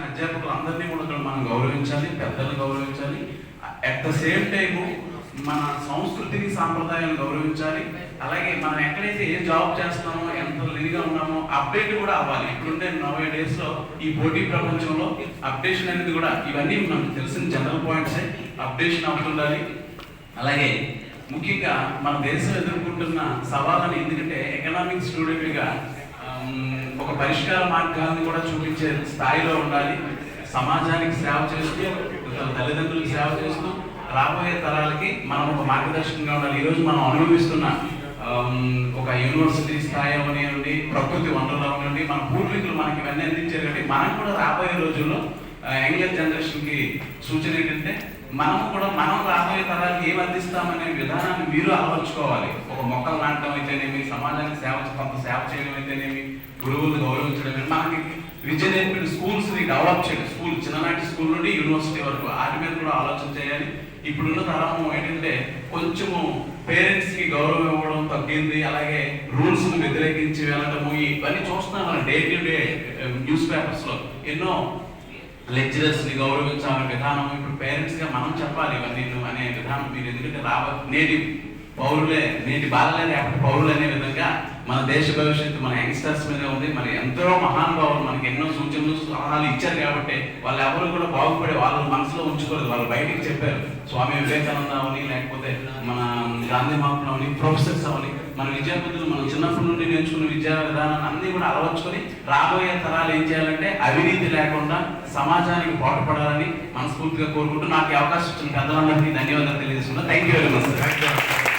అధ్యాపకులు అందరినీ కూడా మనం గౌరవించాలి, పెద్దలను గౌరవించాలి. అట్ ద సేమ్ టైము మన సంస్కృతిని సాంప్రదాయాలను గౌరవించాలి. అలాగే మనం ఎక్కడైతే ఏ జాబ్ చేస్తున్నామో, ఎంత లీగా ఉన్నామో అప్డేట్ కూడా అవ్వాలి. ఇప్పుడుండే 90 డేస్లో ఈ పోటీ ప్రపంచంలో అప్డేషన్ అనేది కూడా ఇవన్నీ మనకు తెలిసిన జనరల్ పాయింట్సే. అప్డేషన్ అవుతుండాలి. అలాగే ముఖ్యంగా మన దేశం ఎదుర్కొంటున్న సవాళ్ళని, ఎందుకంటే ఎకనామిక్ స్టూడెంట్గా ఒక పరిష్కార మార్గాలను కూడా చూపించే స్థాయిలో ఉండాలి. సమాజానికి సేవ చేస్తూ, తల్లిదండ్రులకు సేవ చేస్తూ, రాబోయే తరాలకి మనం ఒక మార్గదర్శకంగా ఉండాలి. ఈరోజు మనం అనుభవిస్తున్న ఒక యూనివర్సిటీ స్థాయి అవనివ్వండి, ప్రకృతి వనరులు అవనివ్వండి, మన పూర్వీకులు మనకి ఇవన్నీ అందించారు. కాబట్టి మనం కూడా రాబోయే రోజుల్లో యంగర్ జనరేషన్కి సూచన ఏంటంటే మనం రాబోయే తరాలకి ఏం అందిస్తామనే విధానాన్ని మీరు అలవర్చుకోవాలి. ఒక మొక్కలు నాటడం అయితేనేమి, సమాజానికి కొంత సేవ చేయడం అయితేనేమి, గురువులను గౌరవించడం, మనకి విద్య నేర్పిన స్కూల్స్ని డెవలప్ చేయడం, చిన్ననాటి స్కూల్ నుండి యూనివర్సిటీ వరకు వాటి మీద కూడా ఆలోచన చేయాలి. ఇప్పుడున్న తరం ఏంటంటే కొంచెము పేరెంట్స్కి గౌరవం ఇవ్వడం తగ్గింది. అలాగే రూల్స్ని వ్యతిరేకించి వెళ్ళడము, ఇవన్నీ చూస్తున్నాం మనం డే టు డే న్యూస్ పేపర్స్లో. ఎన్నో లెక్చరర్స్ని గౌరవించాలనే విధానం ఇప్పుడు పేరెంట్స్గా మనం చెప్పాలి ఇవన్నీ అనే విధానం. మీరు ఎందుకంటే నేటి పౌరులే, నేటి బాలలే రేపటి పౌరులు అనే విధంగా మన దేశ భవిష్యత్తు మన యంగ్స్టర్స్ మీద ఉంది. మరి ఎంతో మహానుభావులు మనకి ఎన్నో సూచనలు సలహాలు ఇచ్చారు. కాబట్టి వాళ్ళు ఎవరు కూడా బాగుపడే వాళ్ళ మనసులో ఉంచుకోలేదు, వాళ్ళు బయటికి చెప్పారు. స్వామి వివేకానంద అవని, లేకపోతే మన గాంధీ మహాత్ములు అవని, ప్రొఫెసర్స్ అవని, మన విద్యార్థులు మనం చిన్నప్పటి నుండి నేర్చుకున్న విద్యా విధానాన్ని అన్ని కూడా అలవర్చుకొని రాబోయే తరాలు ఏం చేయాలంటే అవినీతి లేకుండా సమాజానికి పాటుపడాలని మనస్ఫూర్తిగా కోరుకుంటూ నాకు అవకాశం ఇచ్చిన పెద్దలందరికీ ధన్యవాదాలు తెలియజేస్తున్నా. Thank you very much.